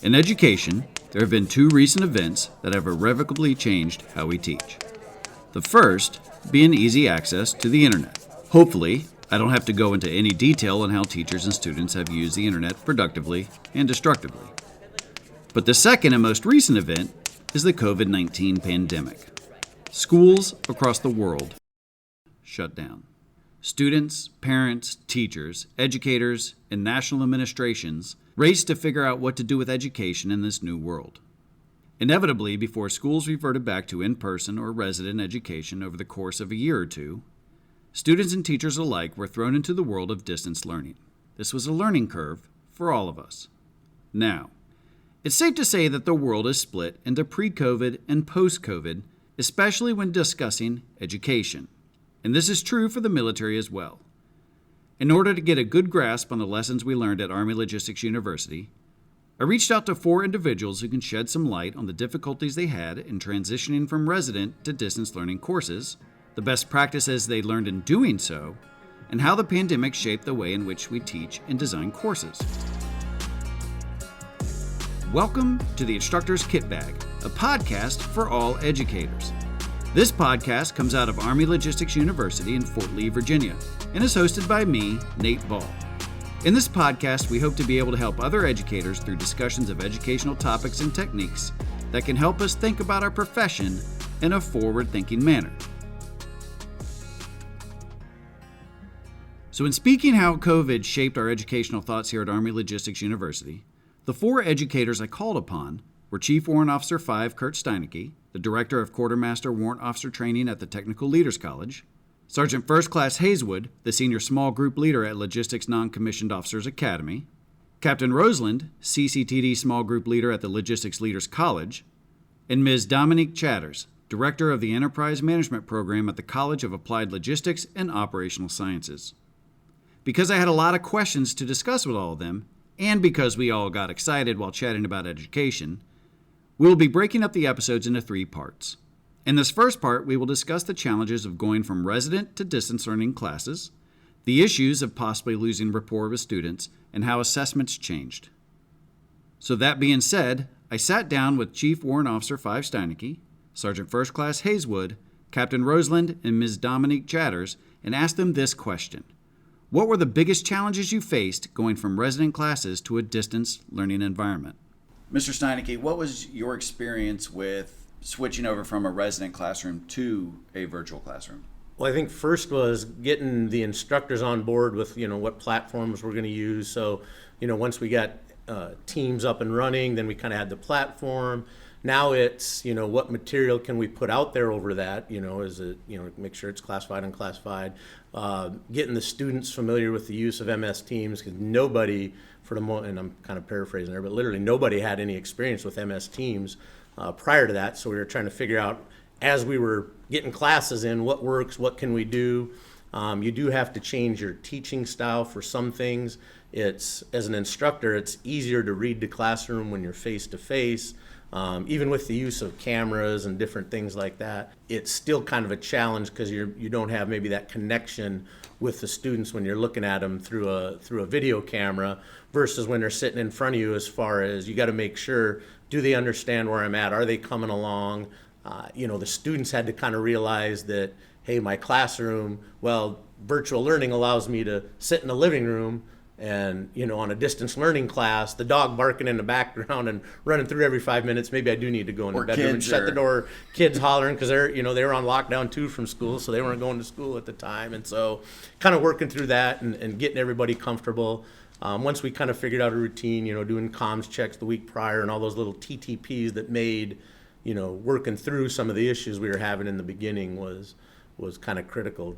In education, there have been two recent events that have irrevocably changed how we teach. The first being easy access to the internet. Hopefully, I don't have to go into any detail on how teachers and students have used the internet productively and destructively. But the second and most recent event is the COVID-19 pandemic. Schools across the world shut down. Students, parents, teachers, educators, and national administrations raced to figure out what to do with education in this new world. Inevitably, before schools reverted back to in-person or resident education over the course of a year or two, students and teachers alike were thrown into the world of distance learning. This was a learning curve for all of us. Now, it's safe to say that the world is split into pre-COVID and post-COVID, especially when discussing education. And this is true for the military as well. In order to get a good grasp on the lessons we learned at Army Logistics University, I reached out to 4 individuals who can shed some light on the difficulties they had in transitioning from resident to distance learning courses, the best practices they learned in doing so, and how the pandemic shaped the way in which we teach and design courses. Welcome to the Instructor's Kit Bag, a podcast for all educators. This podcast comes out of Army Logistics University in Fort Lee, Virginia, and is hosted by me, Nate Ball. In this podcast, we hope to be able to help other educators through discussions of educational topics and techniques that can help us think about our profession in a forward-thinking manner. So in speaking how COVID shaped our educational thoughts here at Army Logistics University, the 4 educators I called upon were Chief Warrant Officer 5 Kurt Steinecke, the Director of Quartermaster Warrant Officer Training at the Technical Leaders College, Sergeant First Class Hayeswood, the Senior Small Group Leader at Logistics Non-Commissioned Officers Academy, Captain Roseland, CCTD Small Group Leader at the Logistics Leaders College, and Ms. Dominique Chatters, Director of the Enterprise Management Program at the College of Applied Logistics and Operational Sciences. Because I had a lot of questions to discuss with all of them, and because we all got excited while chatting about education, we'll be breaking up the episodes into 3 parts. In this first part, we will discuss the challenges of going from resident to distance learning classes, the issues of possibly losing rapport with students, and how assessments changed. So that being said, I sat down with Chief Warrant Officer 5 Steinecke, Sergeant First Class Hayeswood, Captain Roseland, and Ms. Dominique Chatters, and asked them this question. What were the biggest challenges you faced going from resident classes to a distance learning environment? Mr. Steinecke, what was your experience with switching over from a resident classroom to a virtual classroom? Well, I think first was getting the instructors on board with, what platforms we're going to use. So, once we got Teams up and running, then we kind of had the platform. Now it's, what material can we put out there over that? Is it, make sure it's classified, unclassified. Getting the students familiar with the use of MS Teams, because nobody, for the moment, and I'm kind of paraphrasing there, but literally nobody had any experience with MS Teams prior to that. So we were trying to figure out, as we were getting classes in, what works, what can we do. You do have to change your teaching style for some things. As an instructor, it's easier to read the classroom when you're face to face. Even with the use of cameras and different things like that, it's still kind of a challenge because you don't have maybe that connection with the students when you're looking at them through a video camera versus when they're sitting in front of you, as far as you got to make sure, do they understand where I'm at? Are they coming along? The students had to kind of realize that, hey, my classroom, virtual learning allows me to sit in the living room. And, on a distance learning class, the dog barking in the background and running through every 5 minutes, maybe I do need to go in the bedroom and shut the door, kids hollering because they were on lockdown too from school, so they weren't going to school at the time. And so kind of working through that and getting everybody comfortable. Once we kind of figured out a routine, doing comms checks the week prior and all those little TTPs that made, working through some of the issues we were having in the beginning was kind of critical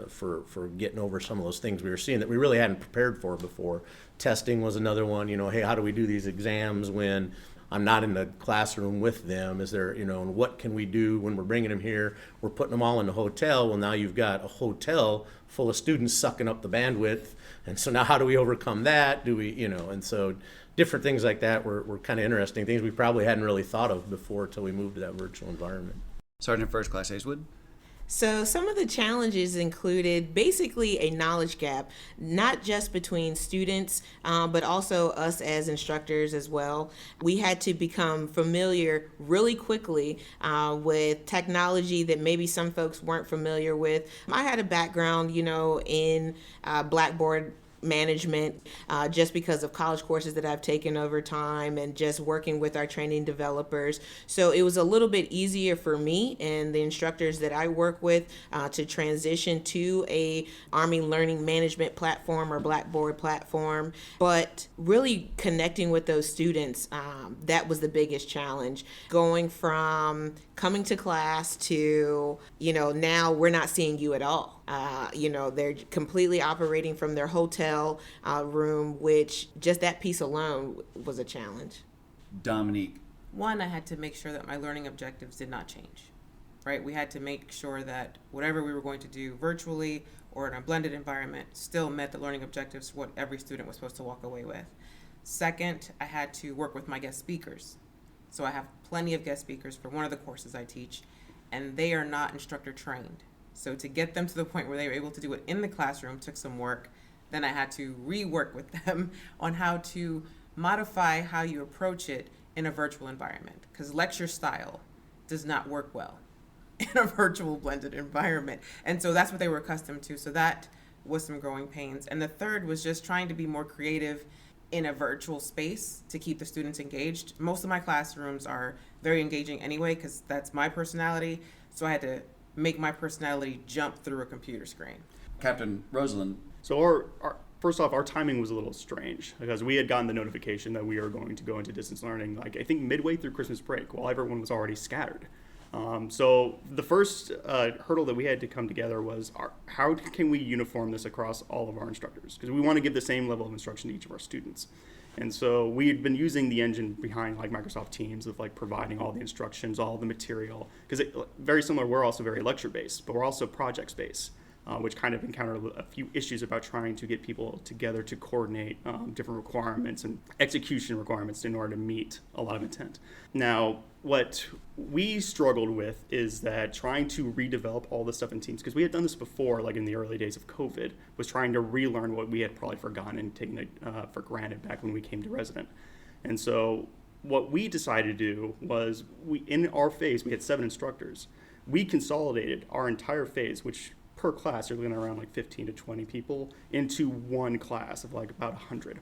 for getting over some of those things we were seeing that we really hadn't prepared for before. Testing was another one. Hey, how do we do these exams when I'm not in the classroom with them? Is there, and what can we do when we're bringing them here? We're putting them all in a hotel. Well, now you've got a hotel full of students sucking up the bandwidth. And so now how do we overcome that? Do we, and so different things like that were kind of interesting, things we probably hadn't really thought of before until we moved to that virtual environment. Sergeant First Class Hayeswood. So some of the challenges included basically a knowledge gap, not just between students, but also us as instructors as well. We had to become familiar really quickly with technology that maybe some folks weren't familiar with. I had a background, in Blackboard management, just because of college courses that I've taken over time and just working with our training developers. So it was a little bit easier for me and the instructors that I work with to transition to a Army learning management platform or Blackboard platform. But really connecting with those students, that was the biggest challenge. Going from coming to class to, now we're not seeing you at all. They're completely operating from their hotel room, which just that piece alone was a challenge. Dominique. One, I had to make sure that my learning objectives did not change, right? We had to make sure that whatever we were going to do virtually or in a blended environment still met the learning objectives, what every student was supposed to walk away with. Second, I had to work with my guest speakers. So I have plenty of guest speakers for one of the courses I teach, and they are not instructor trained. So to get them to the point where they were able to do it in the classroom took some work. Then I had to rework with them on how to modify how you approach it in a virtual environment, because lecture style does not work well in a virtual blended environment. And so that's what they were accustomed to. So that was some growing pains. And the third was just trying to be more creative in a virtual space to keep the students engaged. Most of my classrooms are very engaging anyway, because that's my personality. So I had to make my personality jump through a computer screen. Captain Rosalind. So our first off, our timing was a little strange because we had gotten the notification that we were going to go into distance learning, I think midway through Christmas break, while everyone was already scattered. So the first hurdle that we had to come together was how can we uniform this across all of our instructors? Because we want to give the same level of instruction to each of our students. And so we had been using the engine behind Microsoft Teams of providing all the instructions, all the material, because very similar, we're also very lecture-based, but we're also projects-based, which kind of encountered a few issues about trying to get people together to coordinate different requirements and execution requirements in order to meet a lot of intent. Now, what we struggled with is that trying to redevelop all this stuff in Teams, because we had done this before, in the early days of COVID, was trying to relearn what we had probably forgotten and taken it for granted back when we came to resident. And so what we decided to do was, in our phase, we had 7 instructors. We consolidated our entire phase, which per class, you're looking at around 15 to 20 people, into one class of about 100.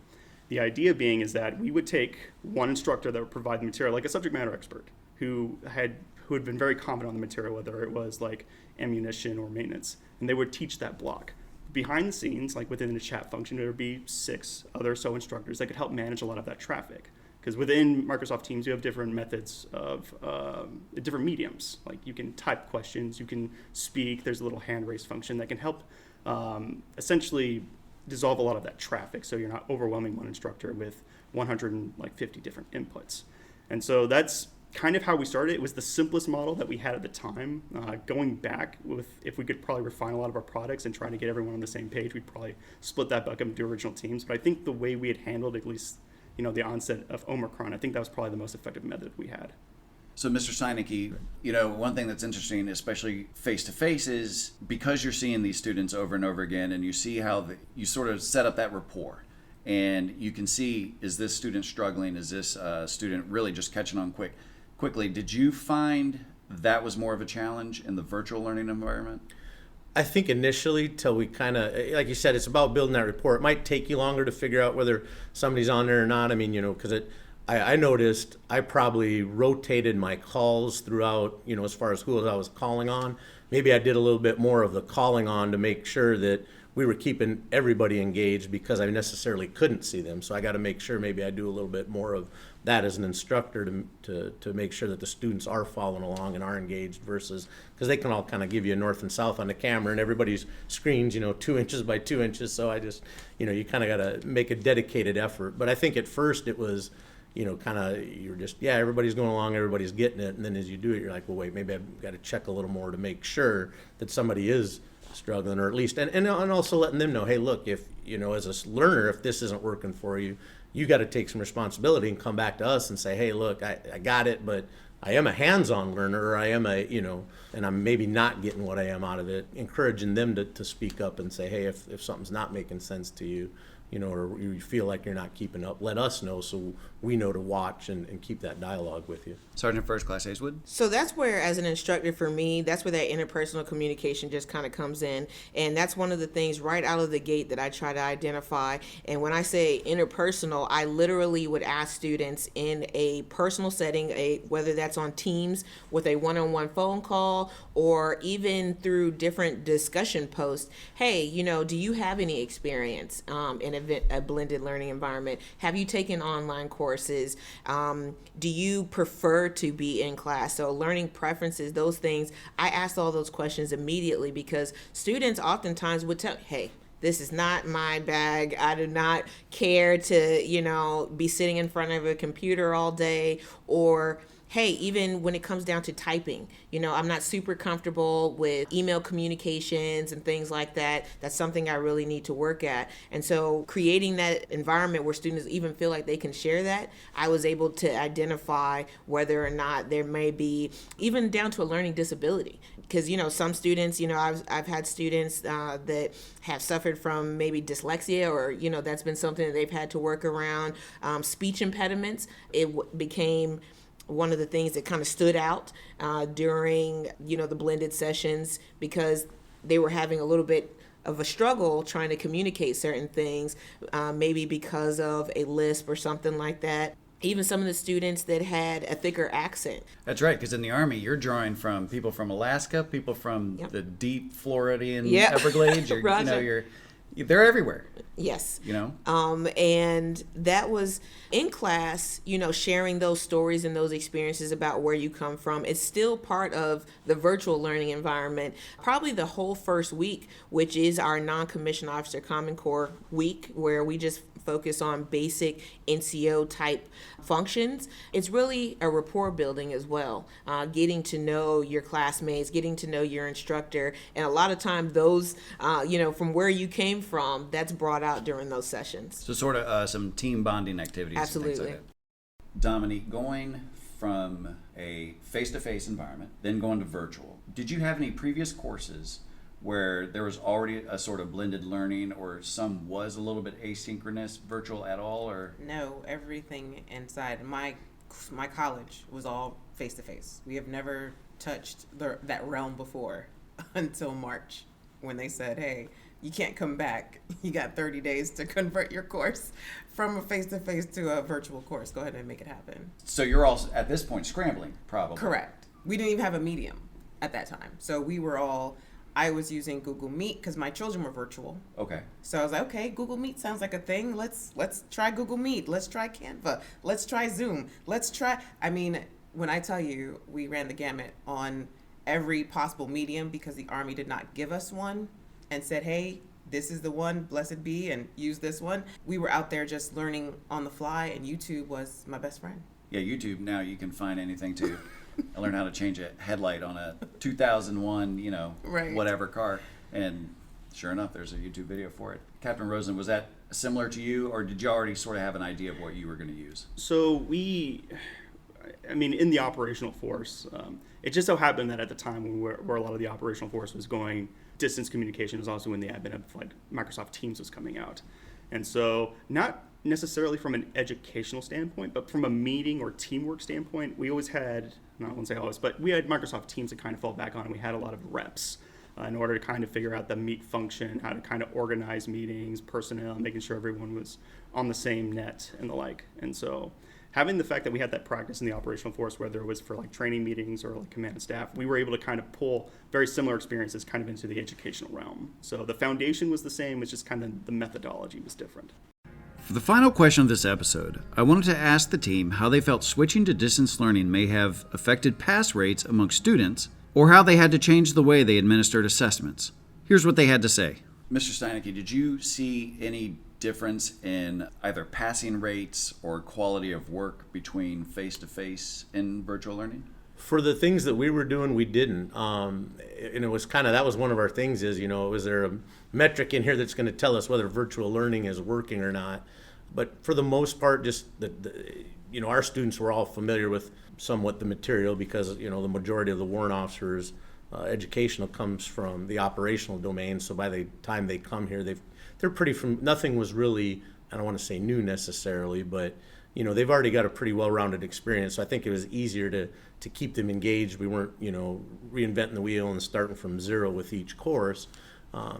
The idea being is that we would take one instructor that would provide the material, like a subject matter expert, who had been very confident on the material, whether it was ammunition or maintenance, and they would teach that block. Behind the scenes, within the chat function, there would be 6 other instructors that could help manage a lot of that traffic. Because within Microsoft Teams, you have different methods of different mediums. You can type questions, you can speak, there's a little hand raise function that can help essentially dissolve a lot of that traffic so you're not overwhelming one instructor with 150 different inputs. And so that's kind of how we started. It was the simplest model that we had at the time. Going back, if we could probably refine a lot of our products and try to get everyone on the same page, we'd probably split that bucket into original teams. But I think the way we had handled at least the onset of Omicron, I think that was probably the most effective method we had. So, Mr. Seinecke, one thing that's interesting, especially face-to-face, is because you're seeing these students over and over again, and you see how you sort of set up that rapport, and you can see, is this student struggling? Is this student really just catching on quickly? Did you find that was more of a challenge in the virtual learning environment? I think initially, till we kind of, like you said, it's about building that rapport. It might take you longer to figure out whether somebody's on there or not. I mean, because I noticed I probably rotated my calls throughout, as far as who I was calling on. Maybe I did a little bit more of the calling on to make sure that we were keeping everybody engaged, because I necessarily couldn't see them. So I got to make sure maybe I do a little bit more of that as an instructor to make sure that the students are following along and are engaged, versus, because they can all kind of give you a north and south on the camera, and everybody's screen's 2 inches by 2 inches. So I just, you kind of got to make a dedicated effort. But I think at first it was, you're just, everybody's going along, everybody's getting it. And then as you do it, you're like, well, wait, maybe I've got to check a little more to make sure that somebody is struggling, or at least, and also letting them know, hey, look, if, as a learner, if this isn't working for you, you got to take some responsibility and come back to us and say, hey, look, I got it, but I am a hands-on learner, or I am and I'm maybe not getting what I am out of it. Encouraging them to speak up and say, hey, if something's not making sense to you, or you feel like you're not keeping up, let us know so we know to watch and keep that dialogue with you. Sergeant First Class Hazewood? So that's where, as an instructor, for me, that's where that interpersonal communication just kind of comes in. And that's one of the things right out of the gate that I try to identify. And when I say interpersonal, I literally would ask students in a personal setting, whether that's on Teams with a one-on-one phone call, or even through different discussion posts, hey, do you have any experience in a blended learning environment? Have you taken online courses? Do you prefer to be in class? So learning preferences, those things, I asked all those questions immediately because students oftentimes would tell, hey, this is not my bag. I do not care to, be sitting in front of a computer all day, or hey, even when it comes down to typing, I'm not super comfortable with email communications and things like that. That's something I really need to work at. And so creating that environment where students even feel like they can share that, I was able to identify whether or not there may be, even down to a learning disability. Because, some students, I've had students that have suffered from maybe dyslexia, or, that's been something that they've had to work around. Speech impediments, it became one of the things that kind of stood out during, the blended sessions, because they were having a little bit of a struggle trying to communicate certain things, maybe because of a lisp or something like that. Even some of the students that had a thicker accent. That's right, because in the Army, you're drawing from people from Alaska, people from the deep Floridian Everglades. They're everywhere. Yes. And that was in class, sharing those stories and those experiences about where you come from. It's still part of the virtual learning environment. Probably the whole first week, which is our non-commissioned officer Common Core week, where we just focus on basic NCO type functions. It's really a rapport building as well, getting to know your classmates, getting to know your instructor, and a lot of time those, from where you came from, that's brought out during those sessions. So sort of some team bonding activities. Absolutely. And things like that. Dominique, going from a face-to-face environment, then going to virtual, did you have any previous courses where there was already a sort of blended learning, or some was a little bit asynchronous, virtual at all, or? No, everything inside my college was all face-to-face. We have never touched that realm before until March, when they said, hey, you can't come back. You got 30 days to convert your course from a face-to-face to a virtual course. Go ahead and make it happen. So you're all, at this point, scrambling, probably. Correct. We didn't even have a medium at that time. So I was using Google Meet because my children were virtual. Okay. So I was like, okay, Google Meet sounds like a thing. Let's try Google Meet. Let's try Canva. Let's try Zoom. When I tell you we ran the gamut on every possible medium because the Army did not give us one and said, hey, this is the one, blessed be, and use this one. We were out there just learning on the fly, and YouTube was my best friend. Yeah, YouTube, now you can find anything to learn how to change a headlight on a 2001, Right. whatever car. And sure enough, there's a YouTube video for it. Captain Rosen, was that similar to you, or did you already sort of have an idea of what you were going to use? So in the operational force, it just so happened that at the time where a lot of the operational force was going, distance communication was also in the advent of Microsoft Teams was coming out. And so not necessarily from an educational standpoint, but from a meeting or teamwork standpoint, we always had, I won't say always, but we had Microsoft Teams to kind of fall back on, and we had a lot of reps in order to kind of figure out the meet function, how to kind of organize meetings, personnel, making sure everyone was on the same net and the like. And so having the fact that we had that practice in the operational force, whether it was for training meetings or command and staff, we were able to kind of pull very similar experiences kind of into the educational realm. So the foundation was the same, it's just kind of the methodology was different. For the final question of this episode, I wanted to ask the team how they felt switching to distance learning may have affected pass rates among students, or how they had to change the way they administered assessments. Here's what they had to say. Mr. Steinecke, did you see any difference in either passing rates or quality of work between face-to-face and virtual learning? For the things that we were doing, we didn't. And it was that was one of our things is, is there a metric in here that's going to tell us whether virtual learning is working or not? But for the most part, just our students were all familiar with somewhat the material because, the majority of the warrant officers' educational comes from the operational domain. So by the time they come here, they're pretty nothing was really, I don't want to say new necessarily, but they've already got a pretty well-rounded experience. So I think it was easier to keep them engaged. We weren't, reinventing the wheel and starting from zero with each course.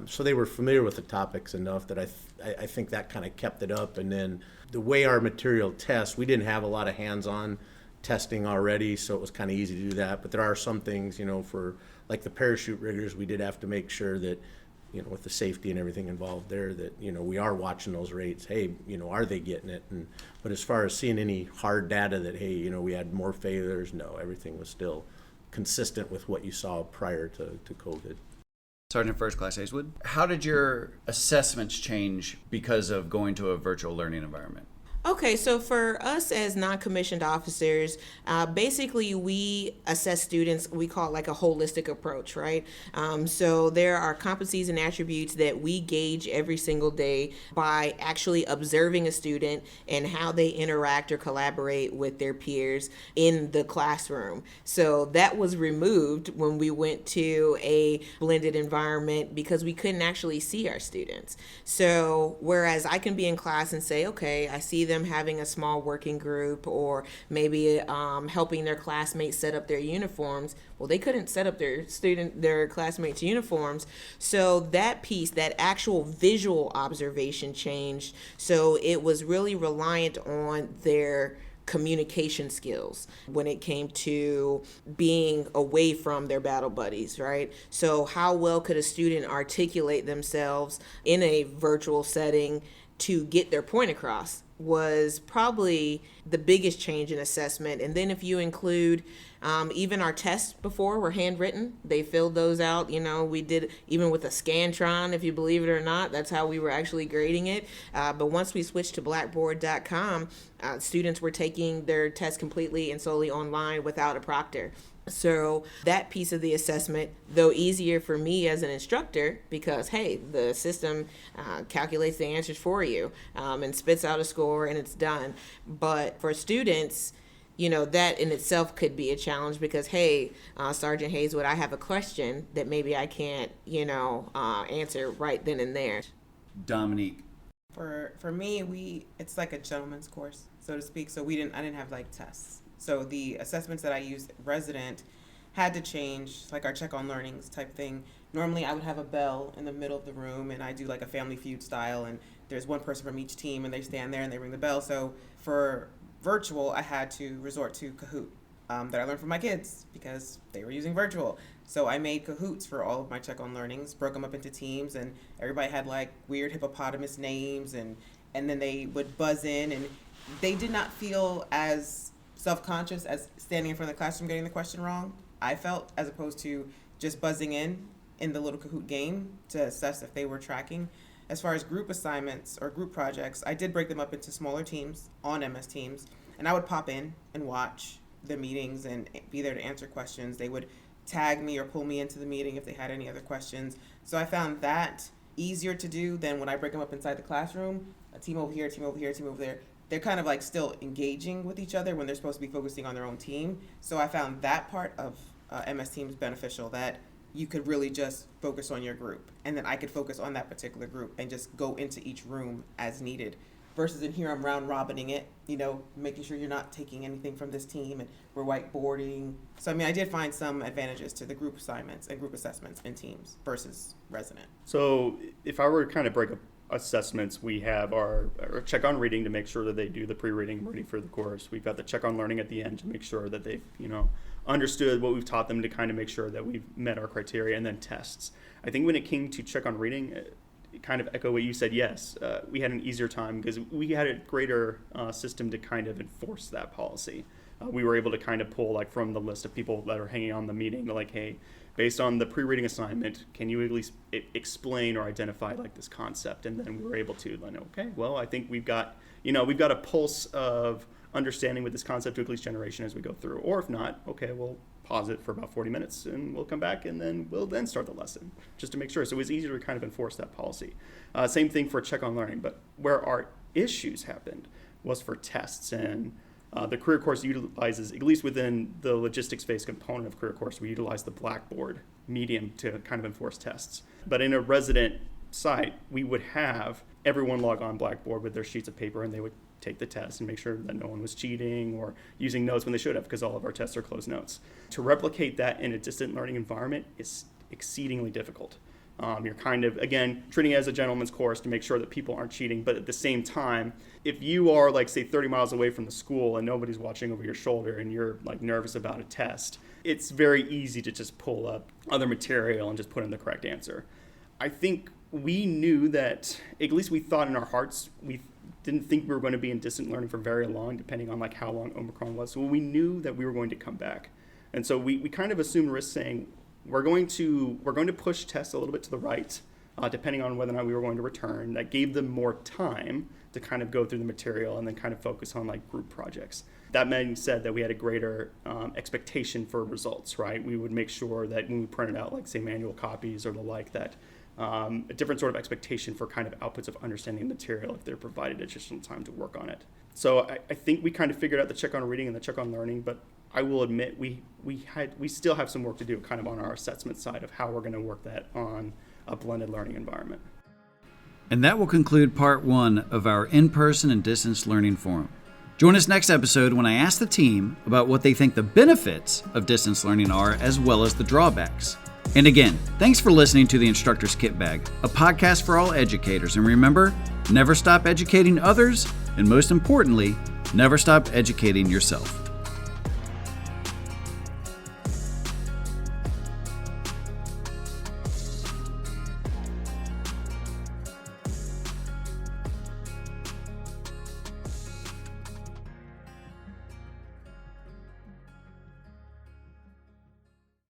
So they were familiar with the topics enough that I think that kind of kept it up. And then the way our material tests, we didn't have a lot of hands-on testing already, so it was kind of easy to do that. But there are some things, for like the parachute riggers, we did have to make sure that, with the safety and everything involved there, that, we are watching those rates. Hey, are they getting it? But as far as seeing any hard data that, hey, we had more failures, no, everything was still consistent with what you saw prior to COVID. Sergeant First Class Hazewood, how did your assessments change because of going to a virtual learning environment? Okay, so for us as non-commissioned officers, basically we assess students, we call it like a holistic approach, right? So there are competencies and attributes that we gauge every single day by actually observing a student and how they interact or collaborate with their peers in the classroom. So that was removed when we went to a blended environment because we couldn't actually see our students. So whereas I can be in class and say, okay, I see them having a small working group or maybe helping their classmates set up their uniforms. Well, they couldn't set up their classmates' uniforms. So that piece, that actual visual observation changed. So it was really reliant on their communication skills when it came to being away from their battle buddies, right? So how well could a student articulate themselves in a virtual setting to get their point across was probably the biggest change in assessment. And then if you include even our tests before were handwritten, they filled those out. We did even with a Scantron, if you believe it or not, that's how we were actually grading it. But once we switched to blackboard.com, students were taking their tests completely and solely online without a proctor. So that piece of the assessment, though easier for me as an instructor, because, hey, the system calculates the answers for you and spits out a score and it's done. But for students, that in itself could be a challenge because, hey, Sergeant Hazewood, I have a question that maybe I can't, answer right then and there. Dominique. For me, it's like a gentleman's course, so to speak. So I didn't have like tests. So the assessments that I used resident had to change, like our check on learnings type thing. Normally I would have a bell in the middle of the room and I do like a Family Feud style and there's one person from each team and they stand there and they ring the bell. So for virtual, I had to resort to Kahoot that I learned from my kids because they were using virtual. So I made Kahoots for all of my check on learnings, broke them up into teams, and everybody had like weird hippopotamus names and then they would buzz in and they did not feel as self-conscious as standing in front of the classroom getting the question wrong, I felt, as opposed to just buzzing in the little Kahoot game to assess if they were tracking. As far as group assignments or group projects, I did break them up into smaller teams on MS Teams, and I would pop in and watch the meetings and be there to answer questions. They would tag me or pull me into the meeting if they had any other questions. So I found that easier to do than when I break them up inside the classroom, a team over here, a team over here, a team over there. They're kind of like still engaging with each other when they're supposed to be focusing on their own team. So I found that part of MS Teams beneficial, that you could really just focus on your group. And then I could focus on that particular group and just go into each room as needed. Versus in here, I'm round robining it, making sure you're not taking anything from this team and we're whiteboarding. So, I did find some advantages to the group assignments and group assessments in teams versus resident. So if I were to kind of break up assessments, we have our check on reading to make sure that they do the pre-reading ready for the course. We've got the check on learning at the end to make sure that they've understood what we've taught them, to kind of make sure that we've met our criteria, and then tests. I think when it came to check on reading, kind of echo what you said. Yes, we had an easier time because we had a greater system to kind of enforce that policy. We were able to kind of pull like from the list of people that are hanging on the meeting, like, hey, based on the pre-reading assignment, can you at least explain or identify like this concept? And then we were able to, okay, well, I think we've got a pulse of understanding with this concept to at least generation as we go through. Or if not, okay, we'll pause it for about 40 minutes and we'll come back and then we'll start the lesson just to make sure. So it was easier to kind of enforce that policy. Same thing for check on learning, but where our issues happened was for tests. And the career course utilizes, at least within the logistics phase component of career course, we utilize the Blackboard medium to kind of enforce tests. But in a resident site, we would have everyone log on Blackboard with their sheets of paper, and they would take the test and make sure that no one was cheating or using notes when they should have, because all of our tests are closed notes. To replicate that in a distant learning environment is exceedingly difficult. You're kind of, again, treating it as a gentleman's course to make sure that people aren't cheating. But at the same time, if you are, like, say, 30 miles away from the school and nobody's watching over your shoulder and you're, like, nervous about a test, it's very easy to just pull up other material and just put in the correct answer. I think we knew that, at least we thought in our hearts, we didn't think we were going to be in distant learning for very long, depending on, like, how long Omicron was. So we knew that we were going to come back. And so we kind of assumed risk, saying, we're going to push tests a little bit to the right, depending on whether or not we were going to return. That gave them more time to kind of go through the material and then kind of focus on, like, group projects. That being said, that we had a greater expectation for results, right? We would make sure that when we printed out, like, say, manual copies or the like, that a different sort of expectation for kind of outputs of understanding the material if they're provided additional time to work on it. So I think we kind of figured out the check on reading and the check on learning, but I will admit we still have some work to do kind of on our assessment side of how we're going to work that on a blended learning environment. And that will conclude part 1 of our in-person and distance learning forum. Join us next episode when I ask the team about what they think the benefits of distance learning are, as well as the drawbacks. And again, thanks for listening to the Instructor's Kit Bag, a podcast for all educators. And remember, never stop educating others, and most importantly, never stop educating yourself.